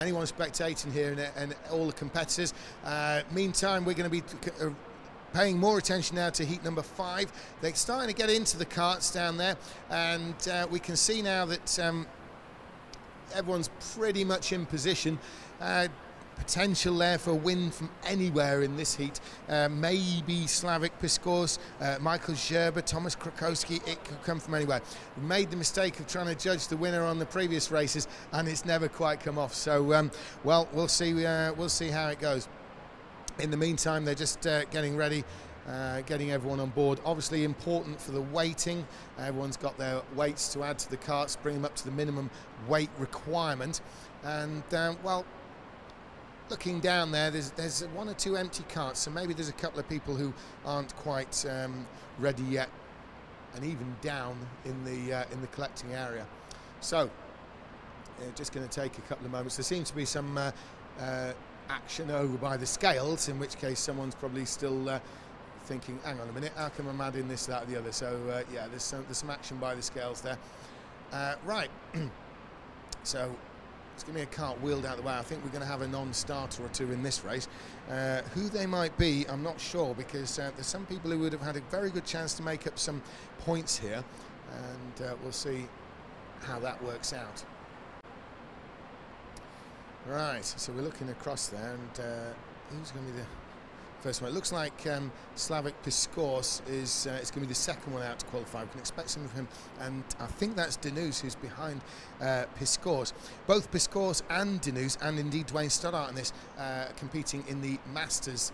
anyone spectating here and all the competitors. Meantime, we're going to be paying more attention now to heat number 5. They're starting to get into the carts down there, and we can see now that everyone's pretty much in position. Potential there for a win from anywhere in this heat. Maybe Slawek Piskorz, Michal Grzyb, Tomasz Krakowski. It could come from anywhere. We made the mistake of trying to judge the winner on the previous races, and it's never quite come off. So, well, we'll see. We'll see how it goes. In the meantime, they're just getting ready. Getting everyone on board. Obviously important for the weighting. Everyone's got their weights to add to the carts, bring them up to the minimum weight requirement. And well, looking down there, there's 1 or 2 empty carts, so maybe there's a couple of people who aren't quite ready yet, and even down in the collecting area. So just going to take a couple of moments. There seems to be some action over by the scales, in which case someone's probably still thinking, hang on a minute, how come I'm adding this, that or the other? So yeah, there's some action by the scales there. Right, so let's give me a cart wheeled out the way. I think we're going to have a non-starter or 2 in this race. Who they might be, I'm not sure, because there's some people who would have had a very good chance to make up some points here, and we'll see how that works out. Right, so we're looking across there, and who's going to be the first one? It looks like Slawek Piskorz is going to be the second one out to qualify. We can expect some of him, and I think that's Denooz who's behind Piskorz. Both Piskorz and Denooz, and indeed Dwayne Stoddart in this, competing in the Masters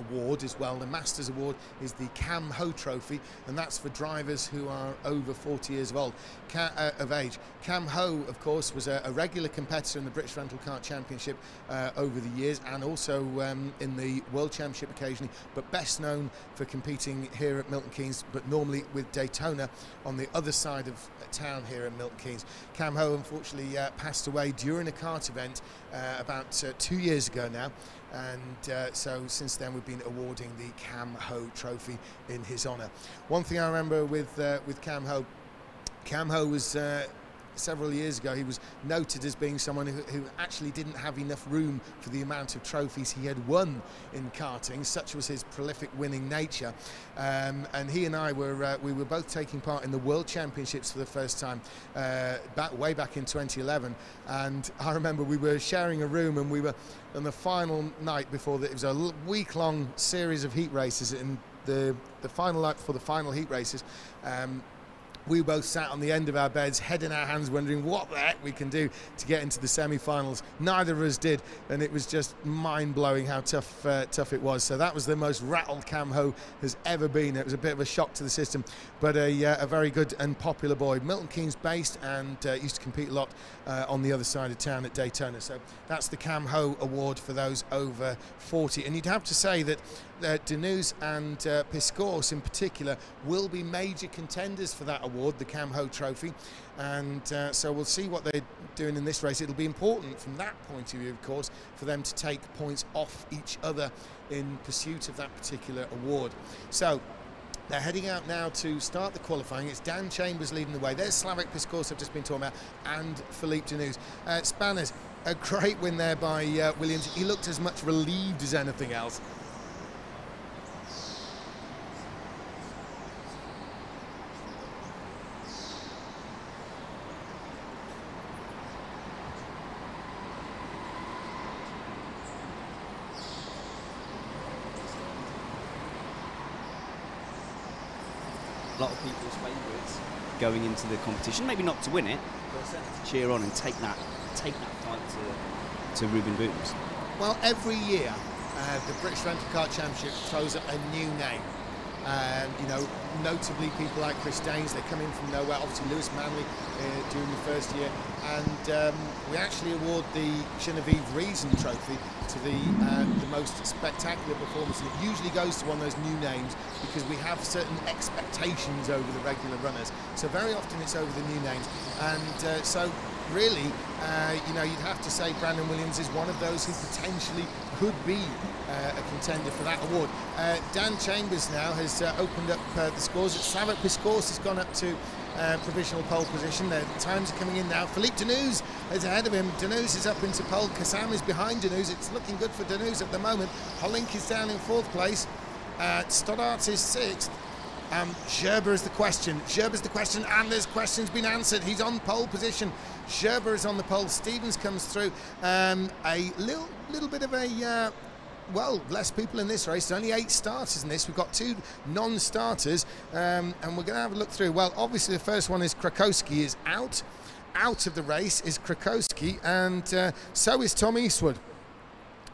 award as well. The Masters award is the Cam Ho Trophy, and that's for drivers who are over 40 years of age. Cam Ho, of course, was a regular competitor in the British Rental Kart Championship over the years, and also in the World Championship occasionally, but best known for competing here at Milton Keynes, but normally with Daytona on the other side of town here in Milton Keynes. Cam Ho unfortunately passed away during a kart event about 2 years ago now, and so since then we've been awarding the Cam Ho Trophy in his honour. One thing I remember with Cam Ho was several years ago, he was noted as being someone who actually didn't have enough room for the amount of trophies he had won in karting. Such was his prolific winning nature, and he and I were both taking part in the World Championships for the first time way back in 2011, and I remember we were sharing a room, and we were on the final night before it was a week-long series of heat races, and the final night before the final heat races, we both sat on the end of our beds, head in our hands, wondering what the heck we can do to get into the semi-finals. Neither of us did, and it was just mind-blowing how tough it was. So that was the most rattled Cam Ho has ever been. It was a bit of a shock to the system, but a very good and popular boy. Milton Keynes based, and used to compete a lot on the other side of town at Daytona. So that's the Cam Ho Award for those over 40. And you'd have to say that Denooz and Piskorz in particular will be major contenders for that award, the Cam Ho Trophy, and so we'll see what they're doing in this race. It'll be important from that point of view, of course, for them to take points off each other in pursuit of that particular award. So they're heading out now to start the qualifying. It's Dan Chambers leading the way. There's Slawek Piskorz I've just been talking about, and Phillipe Denooz. Spanners, a great win there by Williams. He looked as much relieved as anything else. A lot of people's favourites going into the competition, maybe not to win it, but certainly to cheer on and take that fight to Ruben Booms. Well, every year the British Rental Kart Championship throws up a new name. You know, notably people like Chris Daines, they come in from nowhere. Obviously Lewis Manley during the first year, and we actually award the Genevieve Reason Trophy to the most spectacular performance, and it usually goes to one of those new names because we have certain expectations over the regular runners. So very often it's over the new names, and so really, you know, you'd have to say Brandon Williams is one of those who potentially could be a contender for that award. Dan Chambers now has opened up the scores. Slawek Piskorz has gone up to provisional pole position. The times are coming in now. Phillipe Denooz is ahead of him. Denooz is up into pole. Kassam is behind Denooz. It's looking good for Denooz at the moment. Hollink is down in 4th place. Stoddart is 6th. Grzyb is the question. Grzyb is the question, and there's questions been answered. He's on pole position. Grzyb is on the pole. Stevens comes through. A little bit of a well, less people in this race. There's only 8 starters in this. We've got 2 non-starters, and we're going to have a look through. Well, obviously the first one is Krakowski is out of the race is Krakowski, and so is Tom Eastwood.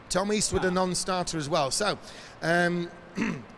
Tom Eastwood, a non-starter as well. So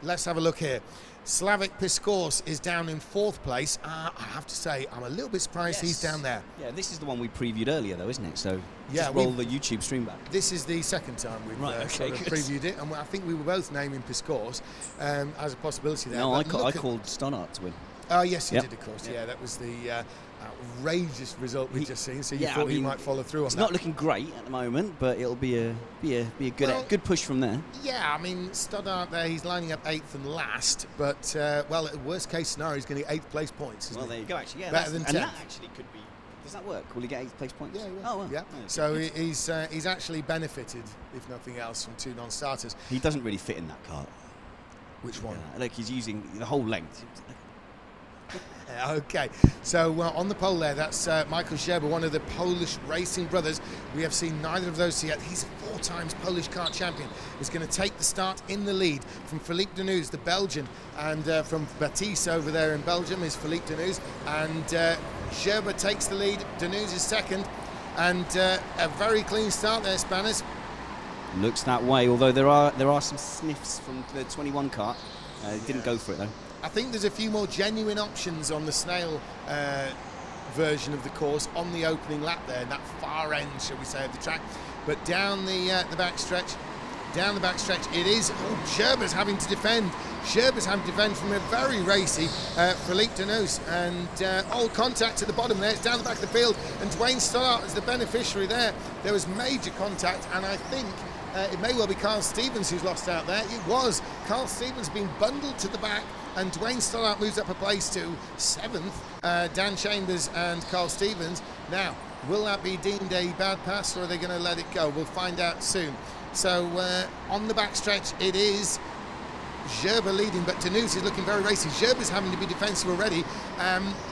let's have a look here. Slawek Piskorz is down in 4th place. I have to say, I'm a little bit surprised he's down there. Yeah, this is the one we previewed earlier, though, isn't it? So yeah, just roll the YouTube stream back. This is the second time we've previewed it, and I think we were both naming Piskorz as a possibility there. No, I called Stoddart to win. Oh, yes, you did, of course. Yeah, that was the outrageous result we've just seen. So you thought he might follow through on that. It's not looking great at the moment, but it'll be a good push from there. Yeah, I mean Stoddart there, he's lining up 8th and last, but well, at the worst case scenario, he's going to get 8th place points. Well, there you go. Actually, yeah, better than 10th. And that actually could be. Does that work? Will he get 8th place points? Yeah, Oh, well. Yeah. Oh, so he's actually benefited, if nothing else, from 2 non-starters. He doesn't really fit in that cart. Which one? Like he's using the whole length. Okay, so on the pole there, that's Michal Grzyb, one of the Polish racing brothers. We have seen neither of those yet. He's a 4 times Polish kart champion. He's going to take the start in the lead from Phillipe Denooz, the Belgian, and from Brkc over there in Belgium is Phillipe Denooz, and Grzyb takes the lead. Denooz is 2nd, and a very clean start there, Spanners. Looks that way, although there are some sniffs from the 21 kart. Didn't go for it though. I think there's a few more genuine options on the snail version of the course on the opening lap there, in that far end, shall we say, of the track. But down the backstretch, it is. Oh, Grzyb is having to defend. Grzyb is having to defend from a very racy Phillipe Denooz, and all contact at the bottom there. It's down the back of the field, and Dwayne Stoddart is the beneficiary there. There was major contact, and I think it may well be Carl Stevens who's lost out there. It was. Carl Stevens being bundled to the back, and Dwayne Stoddart moves up a place to 7th. Dan Chambers and Carl Stevens. Now, will that be deemed a bad pass, or are they going to let it go? We'll find out soon. So on the backstretch, it is Grzyb leading, but Denooz is looking very racy. Grzyb is having to be defensive already.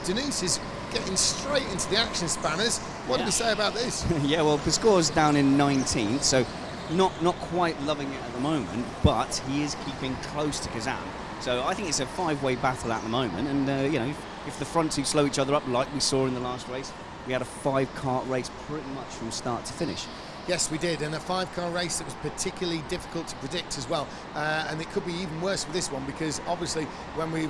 Denooz is getting straight into the action, Spanners. What do we say about this? Yeah, well, Piskorz down in 19th, so not quite loving it at the moment, but he is keeping close to Kassam. So I think it's a 5-way battle at the moment, and you know, if the front 2 slow each other up like we saw in the last race, we had a 5-kart race pretty much from start to finish. Yes, we did, and a 5-car race that was particularly difficult to predict as well, and it could be even worse with this one, because obviously when we're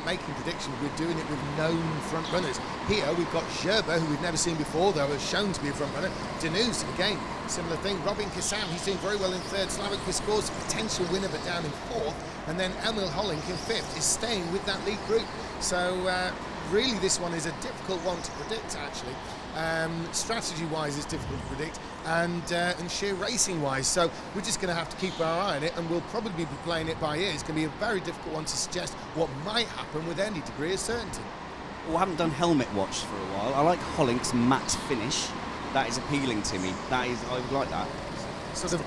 making predictions, we're doing it with known front runners. Here we've got Grzyb, who we've never seen before, though is shown to be a front runner. Denooz, again, similar thing. Robin Kassam, he's doing very well in 3rd. Slawek Piskorz, potential winner, but down in 4th, and then Emile Hollink in 5th is staying with that lead group. So really this one is a difficult one to predict, actually. Strategy-wise, it's difficult to predict, and sheer racing-wise. So we're just going to have to keep our eye on it, and we'll probably be playing it by ear. It's going to be a very difficult one to suggest what might happen with any degree of certainty. Well, I haven't done helmet watch for a while. I like Hollink's matte finish. That is appealing to me. I would like that. Sort of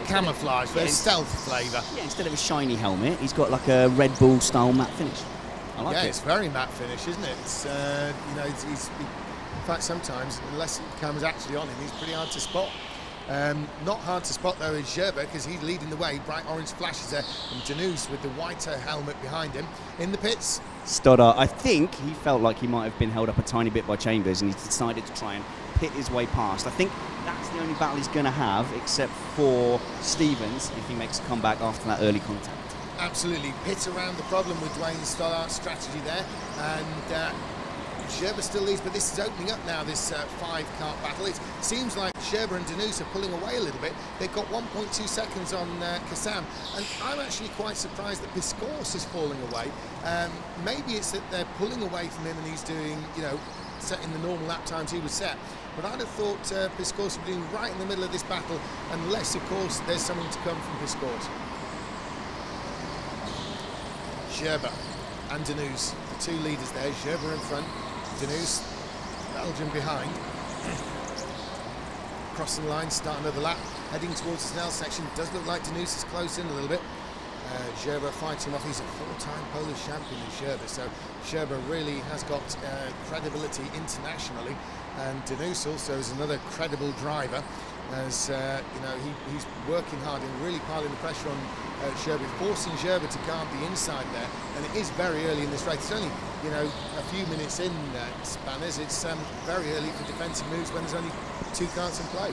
camouflage, very stealth flavour. Yeah, instead of a shiny helmet, he's got like a Red Bull style matte finish. I like it. Yeah, it's very matte finish, isn't it? It's you know, in fact, sometimes, unless the camera's actually on him, he's pretty hard to spot. Not hard to spot, though, is Grzyb, because he's leading the way. Bright orange flashes there, and Denooz with the whiter helmet behind him. In the pits, Stoddart, I think he felt like he might have been held up a tiny bit by Chambers, and he decided to try and pit his way past. I think that's the only battle he's going to have, except for Stevens, if he makes a comeback after that early contact. Absolutely. Pit around the problem with Dwayne Stoddart's strategy there, and Grzyb still leads, but this is opening up now, this 5-kart battle. It seems like Grzyb and Denooz are pulling away a little bit. They've got 1.2 seconds on Kassam, and I'm actually quite surprised that Piskorz is falling away. Maybe it's that they're pulling away from him and he's doing, you know, setting the normal lap times he was set. But I'd have thought Piskorz would be doing right in the middle of this battle, unless, of course, there's something to come from Piskorz. Grzyb and Denooz, the 2 leaders there. Grzyb in front, Denooz, Belgium behind. crossing the line, start another lap, heading towards the Snell section. Does look like Denooz is close in a little bit. Grzyb fighting off. He's a 4-time Polish champion in Grzyb, so Grzyb really has got credibility internationally, and Denooz also is another credible driver. As you know, he's working hard and really piling the pressure on Grzyb, forcing Grzyb to guard the inside there. And it is very early in this race. It's only, you know, a few minutes in, Spanners. It's very early for defensive moves when there's only 2 karts in play.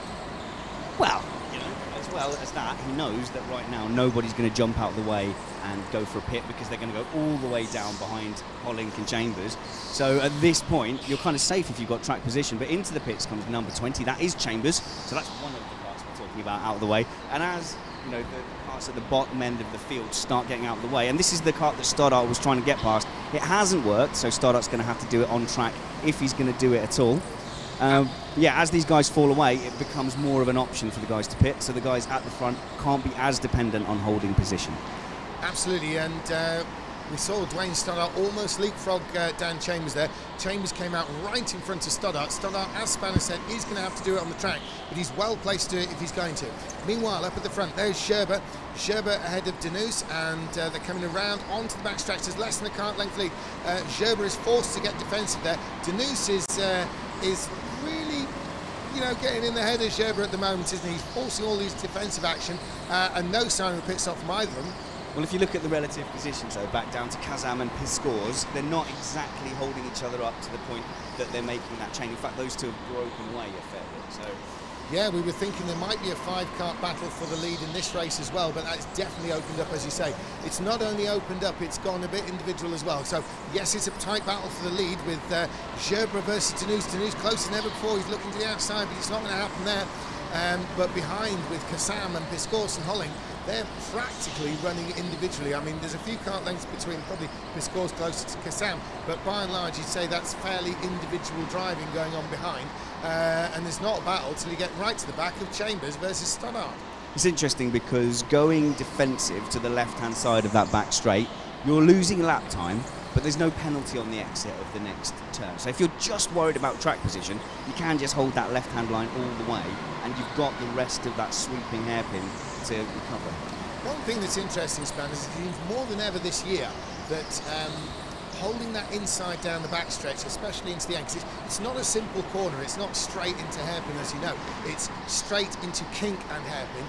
Well, you know, as well as that, he knows that right now nobody's going to jump out of the way and go for a pit, because they're going to go all the way down behind Hollink and Chambers. So at this point, you're kind of safe if you've got track position. But into the pits comes number 20. That is Chambers. So that's one of the karts we're talking about out of the way. And as you know, the karts at the bottom end of the field start getting out of the way, and this is the kart that Stoddart was trying to get past. It hasn't worked, so Stoddart's going to have to do it on track if he's going to do it at all. Yeah, as these guys fall away, it becomes more of an option for the guys to pit, so the guys at the front can't be as dependent on holding position. Absolutely, and we saw Dwayne Stoddart almost leapfrog Dan Chambers there. Chambers came out right in front of Stoddart. Stoddart, as Spanner said, is going to have to do it on the track, but he's well placed to do it if he's going to. Meanwhile, up at the front, there's Grzyb. Grzyb ahead of Denooz, and they're coming around onto the backstretch. There's less than a kart length lead. Grzyb is forced to get defensive there. Denooz is really, you know, getting in the head of Grzyb at the moment, isn't he? He's forcing all these defensive action, and no sign of a pit stop from either of them. Well, if you look at the relative positions, though, back down to Kassam and Piskorz, they're not exactly holding each other up to the point that they're making that chain. In fact, those two have broken away a fair bit. So, yeah, we were thinking there might be a 5-kart battle for the lead in this race as well, but that's definitely opened up, as you say. It's not only opened up, it's gone a bit individual as well. So, yes, it's a tight battle for the lead with Grzyb versus Denooz. Denooz closer than ever before. He's looking to the outside, but it's not going to happen there. But behind, with Kassam and Piskorz and Hollink, they're practically running individually. I mean, there's a few kart lengths between, probably Piskorz closer to Kassam, but by and large, you'd say that's fairly individual driving going on behind. And there's not a battle till you get right to the back of Chambers versus Stoddart. It's interesting because going defensive to the left-hand side of that back straight, you're losing lap time, but there's no penalty on the exit of the next turn. So if you're just worried about track position, you can just hold that left-hand line all the way, and you've got the rest of that sweeping hairpin to recover. One thing that's interesting, Span, is it seems more than ever this year that holding that inside down the backstretch, especially into the end, because it's not a simple corner, it's not straight into hairpin, as you know, it's straight into kink and hairpin,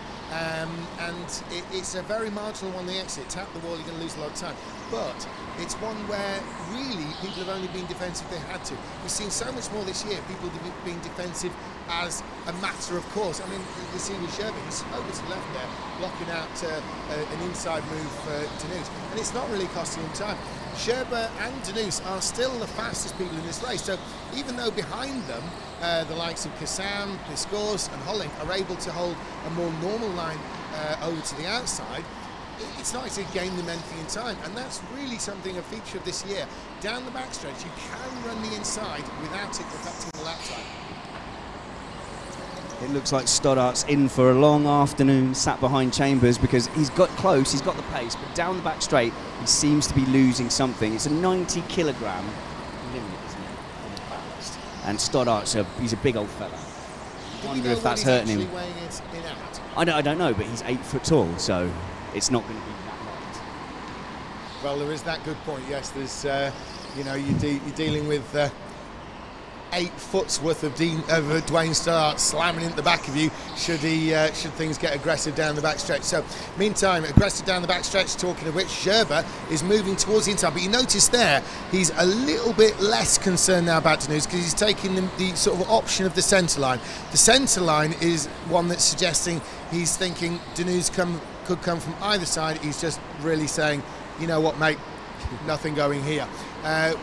and it's a very marginal one on the exit. Tap the wall, you're going to lose a lot of time, but it's one where really people have only been defensive if they had to. We've seen so much more this year, people being defensive as a matter of course. I mean, we see with Grzyb, he's over to the left there, blocking out an inside move for Denooz, and it's not really costing him time. Grzyb and Denooz are still the fastest people in this race, so even though behind them the likes of Kassam, Piskorz and Hollink are able to hold a more normal line over to the outside, it's not to gain them anything in time, and that's really something, a feature of this year. Down the backstretch, you can run the inside without it affecting the lap time. It looks like Stoddart's in for a long afternoon, sat behind Chambers, because he's got close, he's got the pace, but down the back straight, he seems to be losing something. It's a 90-kilogram limit, isn't it, on the ballast? And Stoddart's he's a big old fella. I wonder if that's hurting him. I don't know, but he's 8 foot tall, so it's not going to be that light. Well, there is that good point. Yes, there's, you know, you're dealing with 8 foot's worth of Dwayne Stoddart slamming into the back of you should things get aggressive down the backstretch. So, meantime, aggressive down the backstretch, talking of which, Grzyb is moving towards the inside, but you notice there he's a little bit less concerned now about Denooz because he's taking the sort of option of the centre line. The centre line is one that's suggesting he's thinking Denooz could come from either side. He's just really saying, you know what, mate, nothing going here.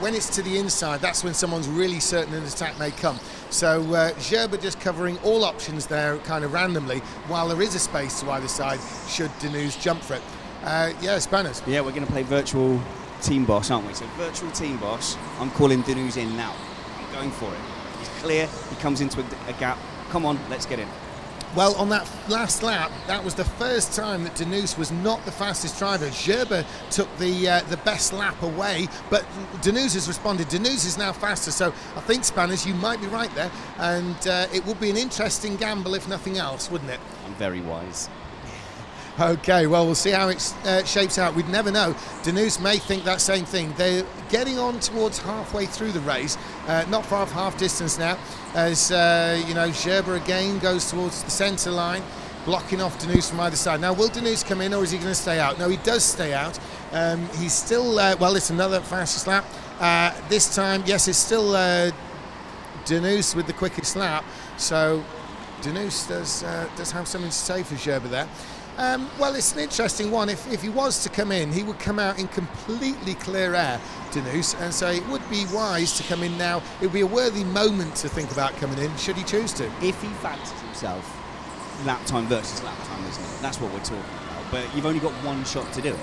When it's to the inside, that's when someone's really certain an attack may come. So Grzyb just covering all options there kind of randomly, while there is a space to either side should Denooz jump for it. Yeah, Spanners. Yeah, we're going to play virtual team boss, aren't we? So virtual team boss, I'm calling Denooz in now. I'm going for it. He's clear, he comes into a gap. Come on, let's get in. Well, on that last lap, that was the first time that Denooz was not the fastest driver. Grzyb took the best lap away, but Denooz has responded. Denooz is now faster, so I think, Spanners, you might be right there, and it would be an interesting gamble if nothing else, wouldn't it? I'm very wise. Okay, well, we'll see how it shapes out. We'd never know. Denooz may think that same thing. They're getting on towards halfway through the race, not far off half distance now, as Grzyb again goes towards the centre line, blocking off Denooz from either side. Now, will Denooz come in, or is he going to stay out? No, he does stay out. He's still, well, it's another fastest lap. This time, yes, it's still Denooz with the quickest lap, so Denooz does have something to say for Grzyb there. Well, it's an interesting one. If he was to come in, he would come out in completely clear air, Denooz, and so it would be wise to come in now. It would be a worthy moment to think about coming in, should he choose to. If he fancies himself, lap time versus lap time, isn't it? That's what we're talking about. But you've only got one shot to do it.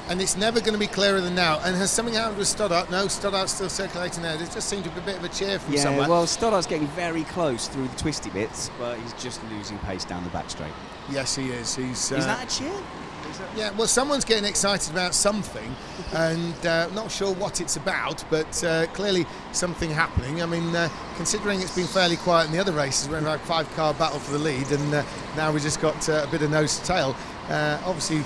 And it's never going to be clearer than now. And has something happened with Stoddart? No, Stoddart's still circulating there. There just seemed to be a bit of a cheer from somewhere. Yeah, well, Stoddart's getting very close through the twisty bits, but he's just losing pace down the back straight. Yes, he is. Is that a cheer? Yeah, well, someone's getting excited about something, and not sure what it's about, but clearly something happening. I mean, considering it's been fairly quiet in the other races, we're in like 5-car battle for the lead, and now we've just got a bit of nose to tail. Obviously,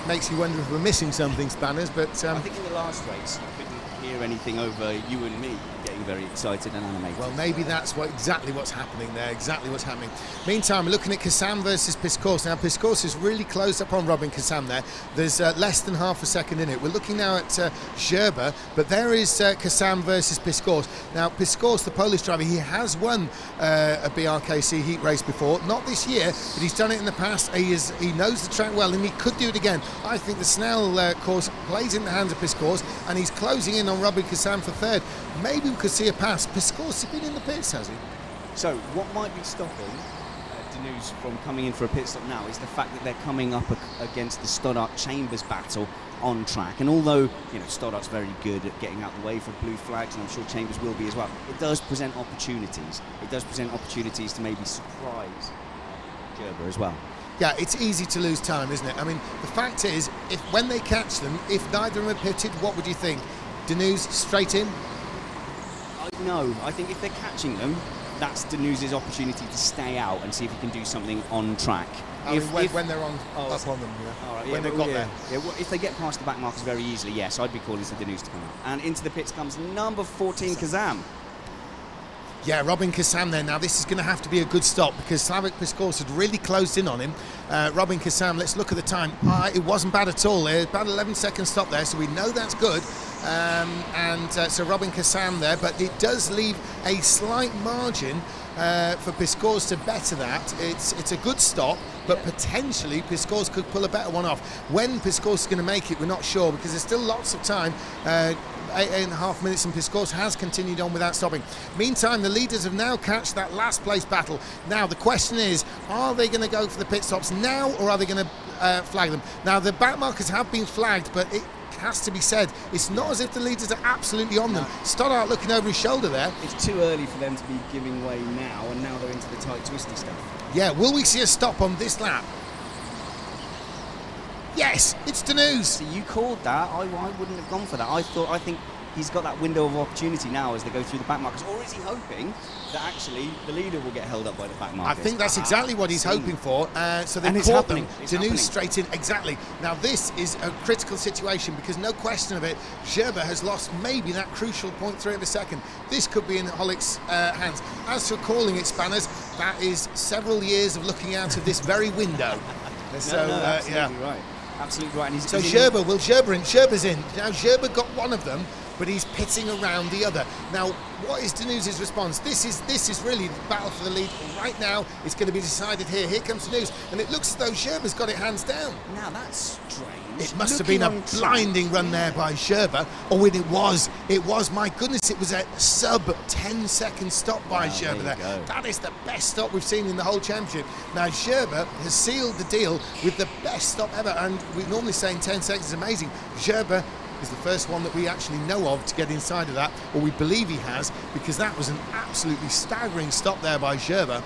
makes you wonder if we're missing something, Spanners, but I think in the last race you couldn't hear anything over you and me getting very excited and animated. Well, maybe that's exactly what's happening there, exactly what's happening. Meantime, we're looking at Kassam versus Piskorz. Now, Piskorz is really close up on Robin Kassam there. There's less than half a second in it. We're looking now at Grzyb, but there is Kassam versus Piskorz. Now, Piskorz, the Polish driver, he has won a BRKC heat race before. Not this year, but he's done it in the past. He knows the track well, and he could do it again. I think the Snell course plays in the hands of Piskorz, and he's closing in on Robin Kassam for third. Maybe we could see a pass. Piskorz has been in the pits, has he? So what might be stopping Denooz from coming in for a pit stop now is the fact that they're coming up against the Stoddart-Chambers battle on track. And although Stoddart's very good at getting out the way for blue flags, and I'm sure Chambers will be as well, it does present opportunities. It does present opportunities to maybe surprise Grzyb as well. Yeah, it's easy to lose time, isn't it? I mean, the fact is, when they catch them, if neither of them are pitted, what would you think? Denooz straight in? No, I think if they're catching them, that's Denooz's opportunity to stay out and see if he can do something on track. When they're up on them, yeah. All right, when they've got there. Yeah, if they get past the back markers very easily, yes, I'd be calling for Denooz to come out. And into the pits comes number 14, Kassam. Yeah, Robin Kassam there. Now, this is going to have to be a good stop because Slawek Piskorz had really closed in on him. Robin Kassam, let's look at the time. It wasn't bad at all. About 11-second stop there, so we know that's good. So Robin Kassam there, but it does leave a slight margin for Piskorz to better that. It's a good stop, but potentially Piskorz could pull a better one off. When Piskorz is going to make it, we're not sure because there's still lots of time. 8.5 minutes, and Piskorz has continued on without stopping. Meantime, the leaders have now catched that last place battle. Now the question is, are they going to go for the pit stops now, or are they going to flag them? Now the back markers have been flagged, but it has to be said, it's not as if the leaders are absolutely on them. Stoddart looking over his shoulder there. It's too early for them to be giving way now, and now they're into the tight twisty stuff. Yeah, will we see a stop on this lap? Yes, it's Denooz. So you called that. I wouldn't have gone for that. I think he's got that window of opportunity now as they go through the back markers. Or is he hoping that actually the leader will get held up by the back markers? I think that's exactly what he's hoping for. So they've caught them. Denooz straight in. Exactly. Now this is a critical situation because no question of it, Grzyb has lost maybe that crucial 0.3 of a second. This could be in Hollink's hands. As for calling it, Spanners, that is several years of looking out of this very window. Absolutely right. Absolutely right. And so Grzyber's in. Now Grzyb got one of them, but he's pitting around the other. Now, what is Denooz's response? This is really the battle for the lead right now. It's going to be decided here. Here comes Denooz, and it looks as though Grzyber's got it hands down. Now that's strange. It must have been a blinding run there by Grzyb. Oh, and it was. My goodness, it was a sub 10-second stop by Grzyb there. That is the best stop we've seen in the whole championship. Now Grzyb has sealed the deal with the best stop ever, and we normally say in 10 seconds is amazing. Grzyb is the first one that we actually know of to get inside of that, or we believe he has, because that was an absolutely staggering stop there by Grzyb.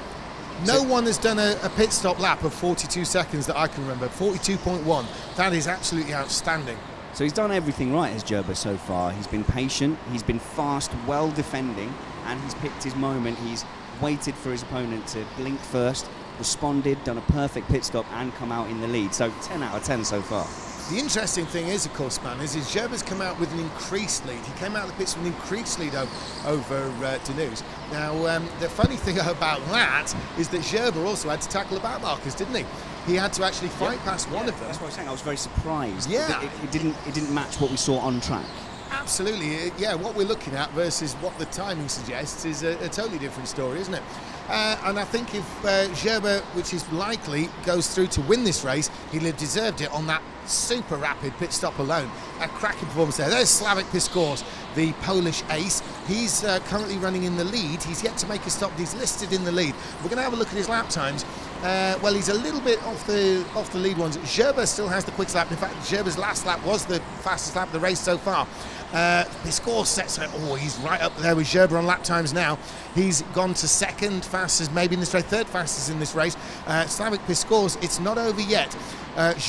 No one has done a pit stop lap of 42 seconds that I can remember. 42.1. That is absolutely outstanding. So he's done everything right as Gerber so far. He's been patient, he's been fast, well defending, and he's picked his moment. He's waited for his opponent to blink first, responded, done a perfect pit stop, and come out in the lead. So 10 out of 10 so far. The interesting thing is, of course, man, is Gerber's come out with an increased lead. He came out of the pits with an increased lead over Denooz. Now, the funny thing about that is that Gerber also had to tackle the back markers, didn't he? He had to actually fight past one of them. That's what I was saying. I was very surprised. Yeah. It didn't match what we saw on track. Absolutely, yeah. What we're looking at versus what the timing suggests is a totally different story, isn't it? And I think if Gerber, which is likely, goes through to win this race, he'll have deserved it on that super rapid pit stop alone. A cracking performance there. There's Slawek Piskorz, the Polish ace. He's currently running in the lead. He's yet to make a stop. He's listed in the lead. We're going to have a look at his lap times. Well, he's a little bit off the lead ones. Gerber still has the quickest lap. In fact, Gerber's last lap was the fastest lap of the race so far. Piskorz sets it. Oh, he's right up there with Gerber on lap times now. He's gone to second fastest, maybe in this race, third fastest in this race. Slawek Piskorz, it's not over yet.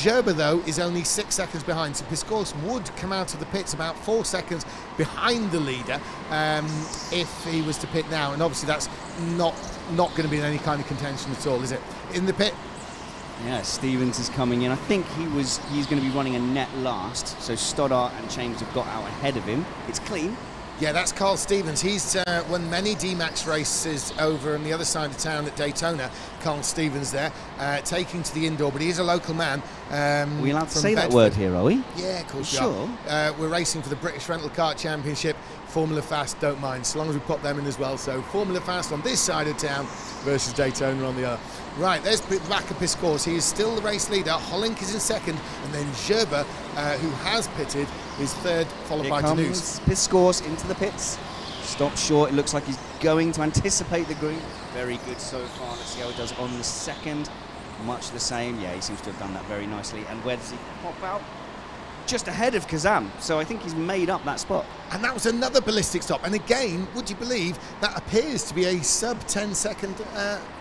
Gerber, though, is only 6 seconds behind, so Piskorz would come out of the pits about 4 seconds behind the leader if he was to pit now, and obviously that's not going to be in any kind of contention at all, is it? In the pit. Yeah, Stevens is coming in. I think he's going to be running a net last, so Stoddart and Chambers have got out ahead of him. It's clean. Yeah, that's Carl Stevens. He's won many D-Max races over on the other side of town at Daytona. Carl Stevens there, taking to the indoor, but he is a local man. Are we allowed to say Bedford. that word here, are we? Yeah, of course. Sure. We're racing for the British Rental Car Championship. Formula Fast, don't mind, so long as we pop them in as well. So Formula Fast on this side of town versus Daytona on the other. Right, there's the back of Piskorz. He is still the race leader. Hollink is in second, and then Gerber, who has pitted, is third, followed by Denooz. Piskorz into the pits. Stop short. It looks like he's going to anticipate the green. Very good so far. Let's see how he does on the second. Much the same. Yeah, he seems to have done that very nicely. And where does he pop out? Just ahead of Kassam, so I think he's made up that spot. And that was another ballistic stop. And again, would you believe, that appears to be a sub 10-second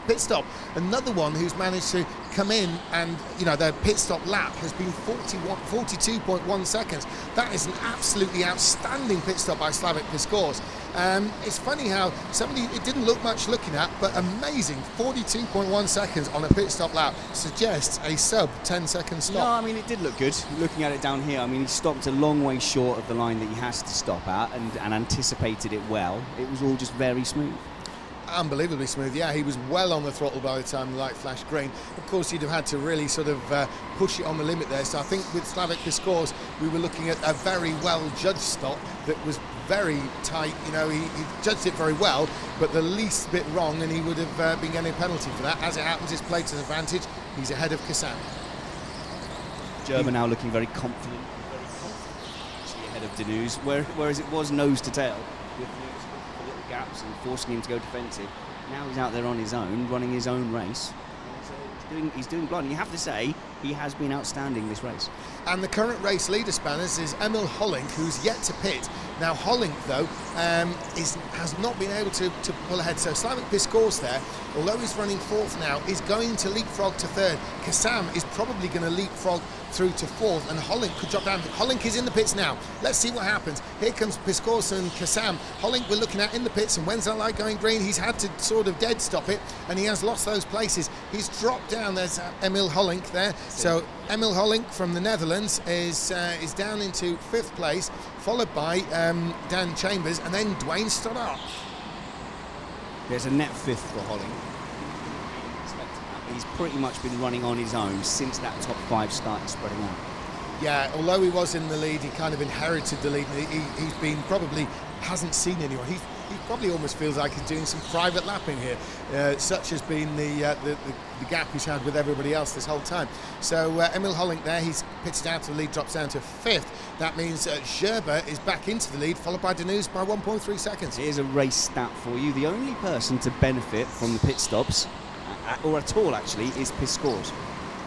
pit stop. Another one who's managed to come in and, you know, their pit stop lap has been 42.1 seconds. That is an absolutely outstanding pit stop by Slawek Piskorz. It's funny how it didn't look much looking at, but amazing, 42.1 seconds on a pit stop lap suggests a sub 10-second stop. No, I mean, it did look good. Looking at it down here, I mean, he stopped a long way short of the line that he has to stop at and anticipated it well. It was all just very smooth. Unbelievably smooth, yeah. He was well on the throttle by the time the light flashed green. Of course, you'd have had to really sort of push it on the limit there. So I think with Slawek Piskorz, we were looking at a very well-judged stop that was very tight. You know, he judged it very well, but the least bit wrong, and he would have been getting a penalty for that. As it happens, it's played to his advantage. He's ahead of Kassam. Gerber now looking very confident, actually ahead of Denooz, whereas it was nose to tail with the little gaps and forcing him to go defensive. Now he's out there on his own, running his own race. He's doing blind. You have to say he has been outstanding this race. And the current race leader, Spanners, is Emile Hollink, who's yet to pit. Now Hollink, though, has not been able to pull ahead. So Slawek Piskorz there, although he's running fourth now, is going to leapfrog to third. Kassam is probably going to leapfrog through to fourth, and Hollink could drop down. Hollink is in the pits now. Let's see what happens. Here comes Piskorz and Kassam. Hollink we're looking at in the pits, and when's that light going green? He's had to sort of dead stop it, and he has lost those places. He's dropped down. There's Emile Hollink there. So Emile Hollink from the Netherlands is down into fifth place, followed by Dan Chambers and then Dwayne Stoddart. There's a net fifth for Hollink. He's pretty much been running on his own since that top five started spreading out. Yeah, although he was in the lead, he kind of inherited the lead. He's been probably hasn't seen anyone. He probably almost feels like he's doing some private lapping here, such has been the gap he's had with everybody else this whole time. So Emile Hollink there, he's pitched out to the lead, drops down to fifth. That means Gerber is back into the lead, followed by Denooz by 1.3 seconds. Here's a race stat for you. The only person to benefit from the pit stops, or at all actually, is Piskorz.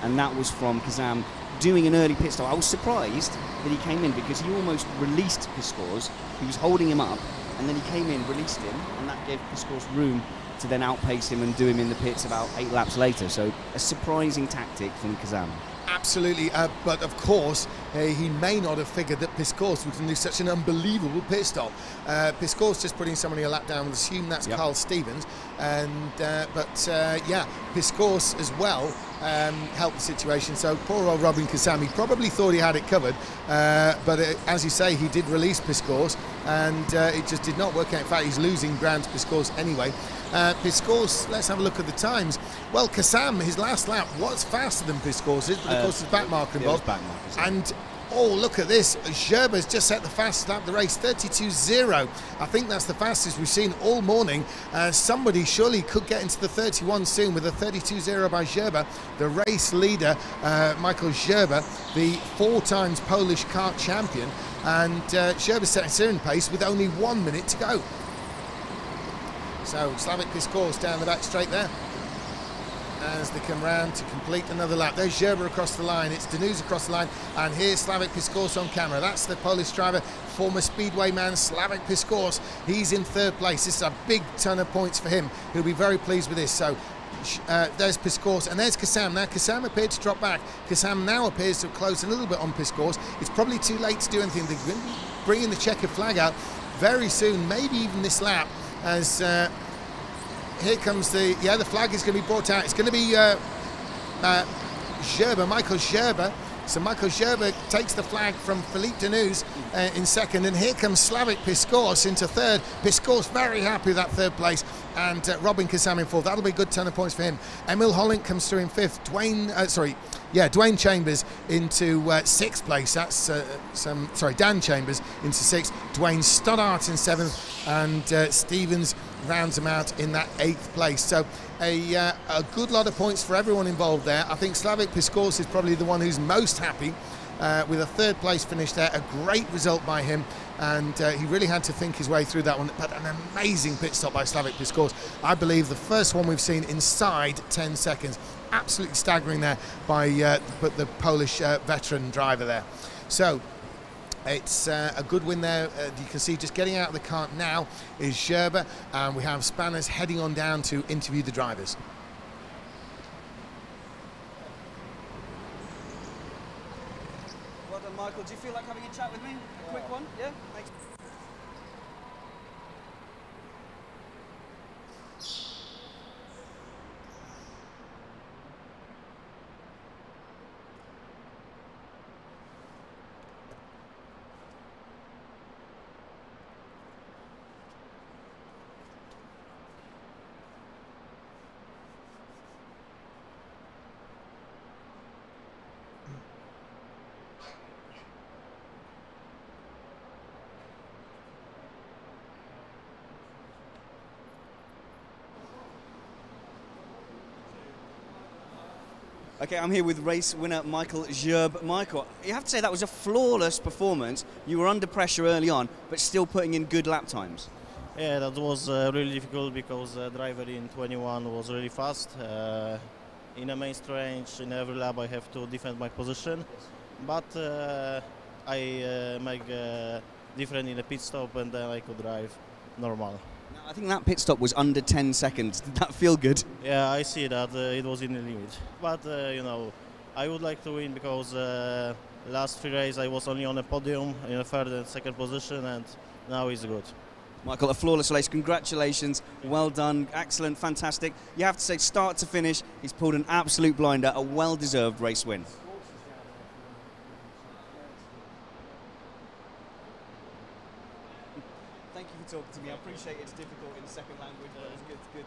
And that was from Kassam doing an early pit stop. I was surprised that he came in because he almost released Piskorz. He was holding him up, and then he came in, released him, and that gave Piskorz room to then outpace him and do him in the pits about 8 laps later. So a surprising tactic from Kassam. Absolutely, but of course he may not have figured that Piskorz was going to do such an unbelievable pit stop. Piskorz just putting somebody a lap down, we'll assume that's Carl Stevens, and yeah, Piskorz as well helped the situation. So poor old Robin Kassam, he probably thought he had it covered, but as you say, he did release Piskorz, and it just did not work out. In fact, he's losing ground to Piskorz anyway. Piskorz, let's have a look at the times. Well, Kassam, his last lap was faster than Piskorz's, but of course there's back marker involved. And oh, look at this, Gerber's just set the fastest lap of the race, 32.0. I think that's the fastest we've seen all morning. Somebody surely could get into the 31 soon with a 32.0 by Gerber. The race leader, Michal Grzyb, the 4 times Polish kart champion, and Gerber set a series pace with only 1 minute to go. So Slawek Piskorz down the back straight there as they come round to complete another lap. There's Gerber across the line, it's Denooz across the line, and here's Slawek Piskorz on camera. That's the Polish driver, former Speedway man Slawek Piskorz. He's in 3rd place. This is a big ton of points for him. He'll be very pleased with this. So there's Piskorz, and there's Kassam. Now Kassam appeared to drop back. Kassam now appears to have closed a little bit on Piskorz. It's probably too late to do anything. They're going to be bringing the checkered flag out very soon, maybe even this lap, as here comes the flag is going to be brought out. It's going to be Gerber, Michal Grzyb. So Michal Grzyb takes the flag from Phillipe Denooz in 2nd, and here comes Slawek Piskorz into 3rd. Piskorz very happy with that 3rd place, and Robin Kassam in 4th. That'll be a good ton of points for him. Emile Hollink comes through in 5th. Dwayne Chambers into 6th place. That's Dan Chambers into 6th. Dwayne Stoddart in 7th, and Stevens rounds him out in that 8th place. So a good lot of points for everyone involved there. I think Slawek Piskorz is probably the one who's most happy with a 3rd place finish there. A great result by him, and he really had to think his way through that one. But an amazing pit stop by Slawek Piskorz. I believe the first one we've seen inside 10 seconds. Absolutely staggering there by the Polish veteran driver there. So it's a good win there. You can see just getting out of the cart now is Gerber, and we have Spanners heading on down to interview the drivers. Well done, Michael. Do you feel like having a chat with me? A quick one? Yeah? Thanks. Okay, I'm here with race winner Michal Grzyb. Michael, you have to say that was a flawless performance. You were under pressure early on, but still putting in good lap times. Yeah, that was really difficult because the driver in 21 was really fast. In a main range, in every lap I have to defend my position, but I make different in a pit stop, and then I could drive normal. I think that pit stop was under 10 seconds. Did that feel good? Yeah, I see that it was in the limit. But, you know, I would like to win because last 3 races I was only on a podium in a 3rd and 2nd position, and now it's good. Michael, a flawless race. Congratulations. Well done. Excellent. Fantastic. You have to say, start to finish, he's pulled an absolute blinder. A well-deserved race win. Thank you for talking to me. I appreciate it's difficult in the 2nd language, but it's good. Good.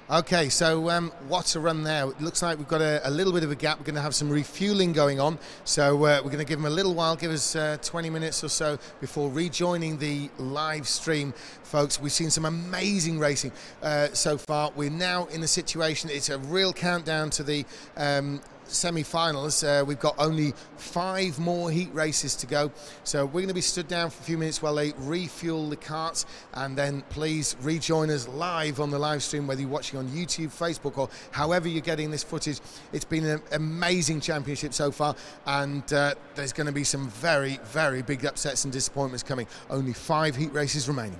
Okay, so what a run there. It looks like we've got a little bit of a gap. We're going to have some refueling going on, so we're going to give them a little while, give us 20 minutes or so before rejoining the live stream. Folks, we've seen some amazing racing so far. We're now in a situation, it's a real countdown to the semi-finals. We've got only 5 more heat races to go, so we're going to be stood down for a few minutes while they refuel the carts, and then please rejoin us live on the live stream, whether you're watching on YouTube, Facebook, or however you're getting this footage. It's been an amazing championship so far, and there's going to be some very, very big upsets and disappointments coming. Only 5 heat races remaining.